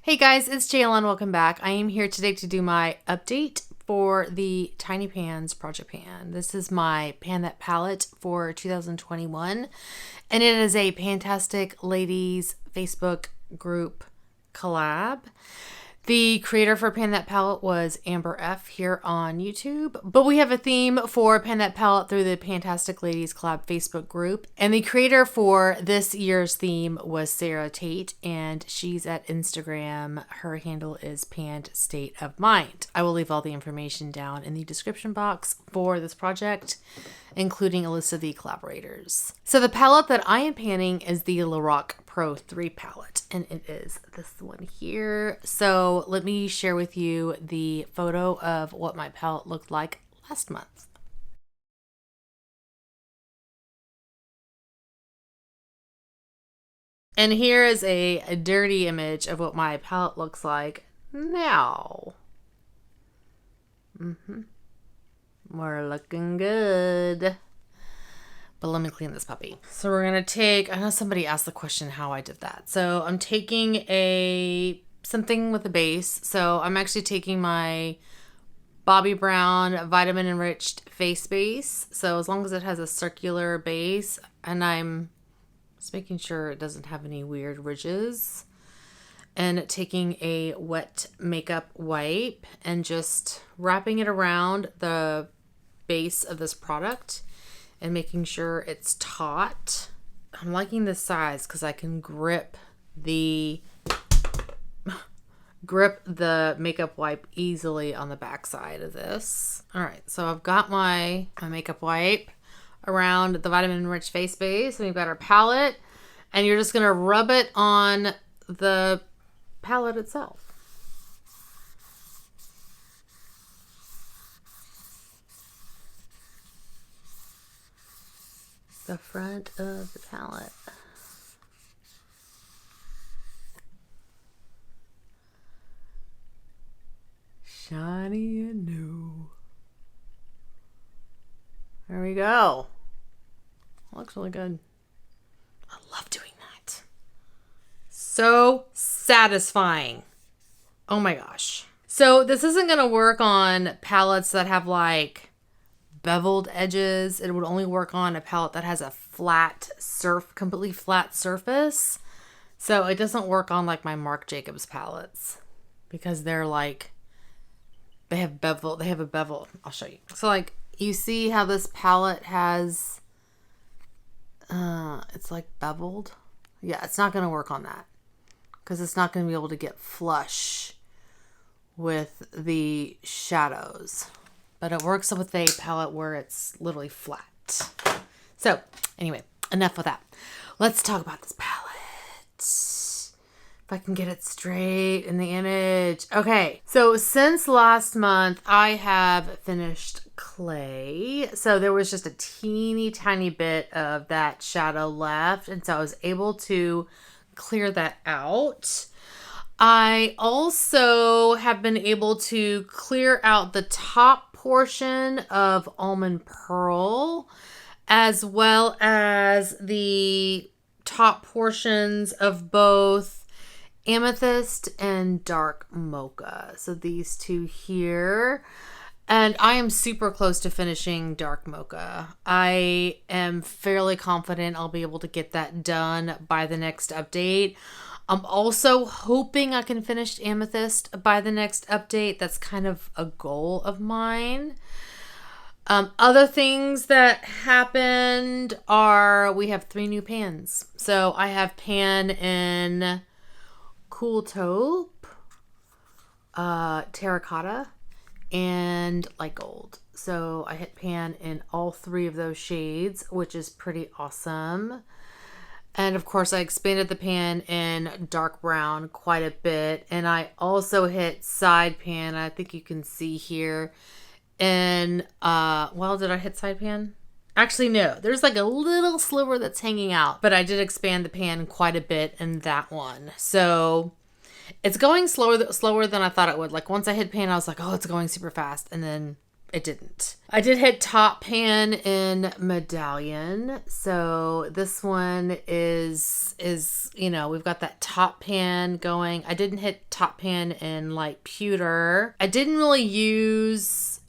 Hey guys, it's Jalen. Welcome back. I am here today to do my update for the Tiny Pans Project Pan. This is my Pan That palette for 2021, and it is a Pantastic Ladies Facebook group collab. The creator for Pan That palette was Amber F here on YouTube, but we have a theme for Pan That palette through the Pantastic Ladies collab Facebook group, and the creator for this year's theme was Sarah Tate, and she's at Instagram. Her handle is Panned State of Mind. I will leave all the information down in the description box for this project, including a list of the collaborators. So the palette that I am panning is the Lorac Pro 3 palette, and it is this one here. So let me share with you the photo of what my palette looked like last month. And here is a dirty image of what my palette looks like now. We're looking good. But let me clean this puppy. So we're going to take, I know somebody asked the question how I did that. So I'm taking something with a base. So I'm actually taking my Bobbi Brown Vitamin Enriched Face Base. So as long as it has a circular base, and I'm just making sure it doesn't have any weird ridges. And taking a wet makeup wipe and just wrapping it around the base of this product and making sure it's taut. I'm liking this size because I can grip the makeup wipe easily on the back side of this. All right, so I've got my makeup wipe around the Vitamin Enriched Face Base, and we've got our palette, and you're just gonna rub it on the palette itself. The front of the palette. Shiny and new. There we go. Looks really good. I love doing that. So satisfying. Oh my gosh. So this isn't going to work on palettes that have like beveled edges. It would only work on a palette that has a completely flat surface. So it doesn't work on like my Marc Jacobs palettes because they're like, they have a bevel. I'll show you. So like you see how this palette has, it's like beveled. Yeah, it's not going to work on that because it's not going to be able to get flush with the shadows. But it works with a palette where it's literally flat. So anyway, enough with that. Let's talk about this palette. If I can get it straight in the image. Okay, so since last month, I have finished Clay. So there was just a teeny tiny bit of that shadow left. And so I was able to clear that out. I also have been able to clear out the top portion of Almond Pearl, as well as the top portions of both Amethyst and Dark Mocha. So these two here. And I am super close to finishing Dark Mocha. I am fairly confident I'll be able to get that done by the next update. I'm also hoping I can finish Amethyst by the next update. That's kind of a goal of mine. Other things that happened are we have 3 new pans. So I have pan in Cool Taupe, Terracotta, and Light Gold. So I hit pan in all 3 of those shades, which is pretty awesome. And of course I expanded the pan in dark brown quite a bit. And I also hit side pan, I think you can see here. And, well, did I hit side pan? Actually, no. There's like a little sliver that's hanging out. But I did expand the pan quite a bit in that one. So it's going slower than I thought it would. Like once I hit pan, I was like, oh, it's going super fast. And then it didn't. I did hit top pan in Medallion. So this one is, you know, we've got that top pan going. I didn't hit top pan in Light Pewter. I didn't really use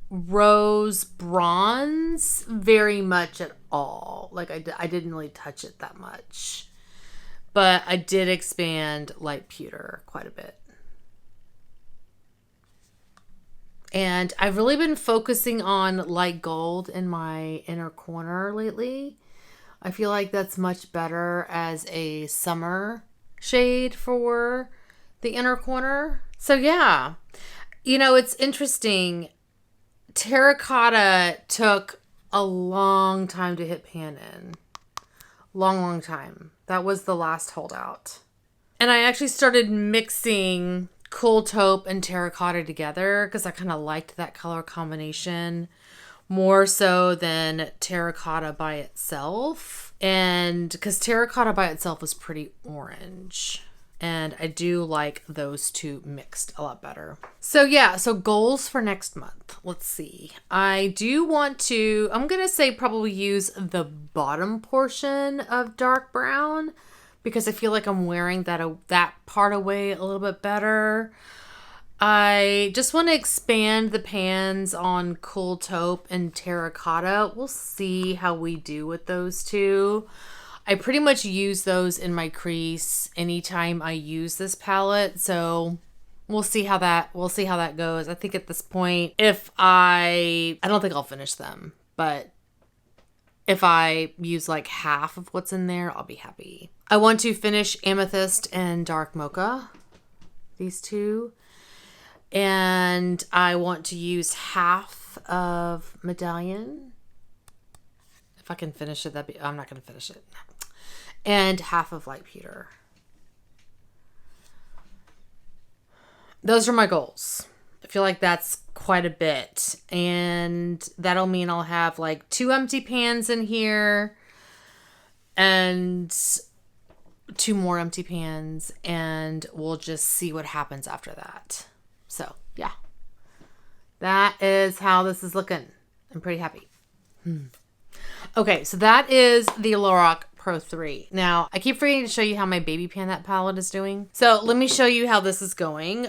Rose Bronze very much at all. Like I didn't really touch it that much. But I did expand Light Pewter quite a bit. And I've really been focusing on light gold in my inner corner lately. I feel like that's much better as a summer shade for the inner corner. So yeah, you know, it's interesting. Terracotta took a long time to hit pan in. Long time. That was the last holdout. And I actually started mixing Cool Taupe and Terracotta together because I kind of liked that color combination more so than Terracotta by itself. And because Terracotta by itself was pretty orange. And I do like those two mixed a lot better. So yeah, so goals for next month. Let's see. I do want to, I'm going to say probably use the bottom portion of dark brown because I feel like I'm wearing that part away a little bit better. I just want to expand the pans on Cool Taupe and Terracotta. We'll see how we do with those two. I pretty much use those in my crease anytime I use this palette. So we'll see how that goes. I think at this point, I don't think I'll finish them, but if I use like half of what's in there, I'll be happy. I want to finish Amethyst and Dark Mocha, these two. And I want to use half of Medallion. If I can finish it, I'm not going to finish it. And half of Light Pewter. Those are my goals. I feel like that's quite a bit. And that'll mean I'll have like 2 empty pans in here. And 2 more empty pans. And we'll just see what happens after that. So, yeah. That is how this is looking. I'm pretty happy. Okay, so that is the Lorac Pro 3. Now, I keep forgetting to show you how my baby pan that palette is doing. So, let me show you how this is going.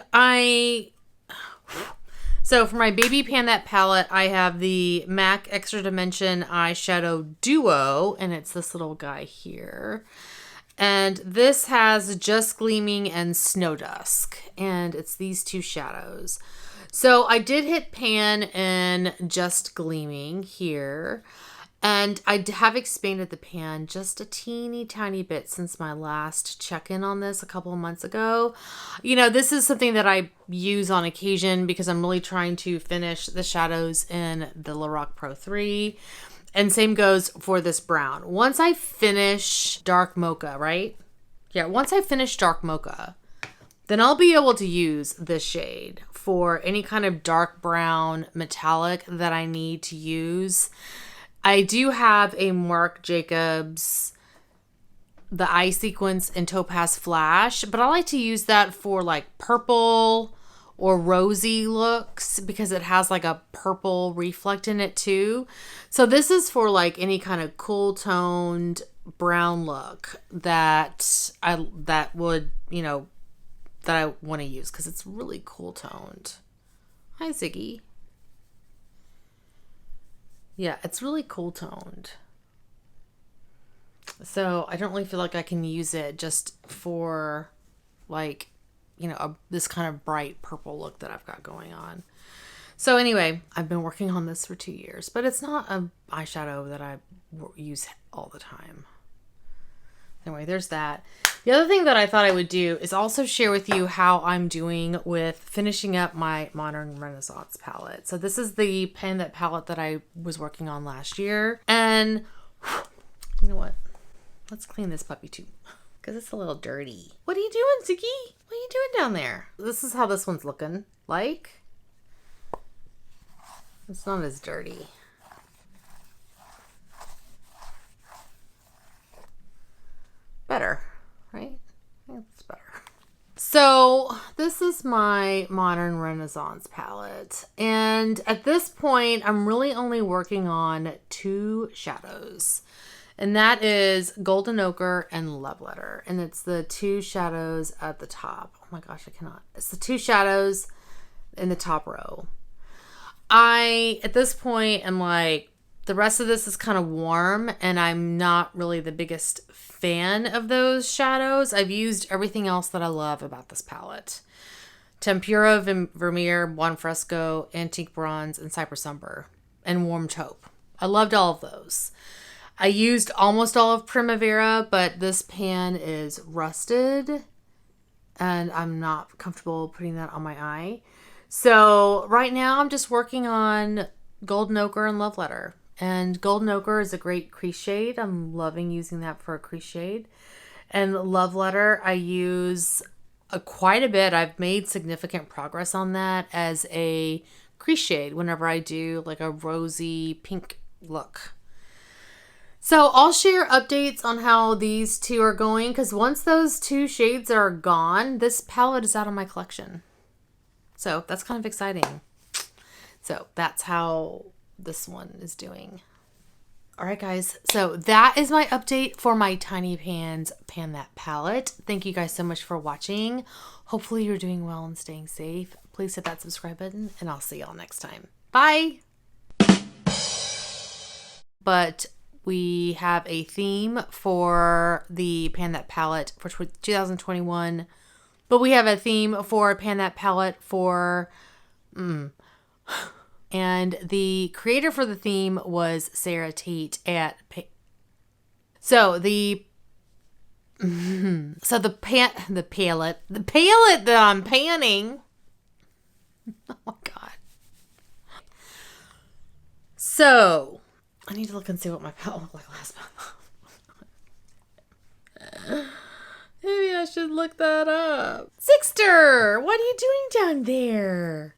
So, for my baby pan that palette, I have the MAC Extra Dimension Eyeshadow Duo, and it's this little guy here. And this has Just Gleaming and Snow Dusk. And it's these 2 shadows. So I did hit pan in Just Gleaming here. And I have expanded the pan just a teeny tiny bit since my last check-in on this a couple of months ago. You know, this is something that I use on occasion because I'm really trying to finish the shadows in the Lorac Pro 3. And same goes for this brown. Once I finish Dark Mocha, right? Yeah, once I finish Dark Mocha, then I'll be able to use this shade for any kind of dark brown metallic that I need to use. I do have a Marc Jacobs, the Eye Sequence in Topaz Flash, but I like to use that for like purple or rosy looks because it has like a purple reflect in it too. So this is for like any kind of cool toned brown look that I want to use because it's really cool toned. Hi, Ziggy. Yeah, it's really cool toned. So I don't really feel like I can use it just for like, you know, this kind of bright purple look that I've got going on. So anyway, I've been working on this for 2 years, but it's not an eyeshadow that I use all the time. Anyway, there's that. The other thing that I thought I would do is also share with you how I'm doing with finishing up my Modern Renaissance palette. So this is the Pan That palette that I was working on last year. And you know what? Let's clean this puppy too, because it's a little dirty. What are you doing, Ziggy? What are you doing down there? This is how this one's looking like. It's not as dirty. Better, right? Yeah, it's better. So this is my Modern Renaissance palette. And at this point, I'm really only working on 2 shadows. And that is Golden Ochre and Love Letter. And it's the 2 shadows at the top. Oh my gosh, I cannot. It's the 2 shadows in the top row. At this point, am like, the rest of this is kind of warm, and I'm not really the biggest fan of those shadows. I've used everything else that I love about this palette. Tempera Vermeer, Buon Fresco, Antique Bronze, and Cypress Umber, and Warm Taupe. I loved all of those. I used almost all of Primavera, but this pan is rusted, and I'm not comfortable putting that on my eye. So right now I'm just working on Golden Ochre and Love Letter. And Golden Ochre is a great crease shade. I'm loving using that for a crease shade. And Love Letter, I use quite a bit. I've made significant progress on that as a crease shade whenever I do like a rosy pink look. So I'll share updates on how these 2 are going, because once those 2 shades are gone, this palette is out of my collection. So that's kind of exciting. So that's how this one is doing. All right, guys. So that is my update for my Tiny Pans Pan That palette. Thank you guys so much for watching. Hopefully you're doing well and staying safe. Please hit that subscribe button, and I'll see y'all next time. Bye. But we have a theme for the Pan That palette for 2021. But we have a theme for Pan That palette for... And the creator for the theme was Sarah Tate at... the palette that I'm panning... Oh my god. So, I need to look and see what my palette looked like last month. Maybe I should look that up. Sixter, what are you doing down there?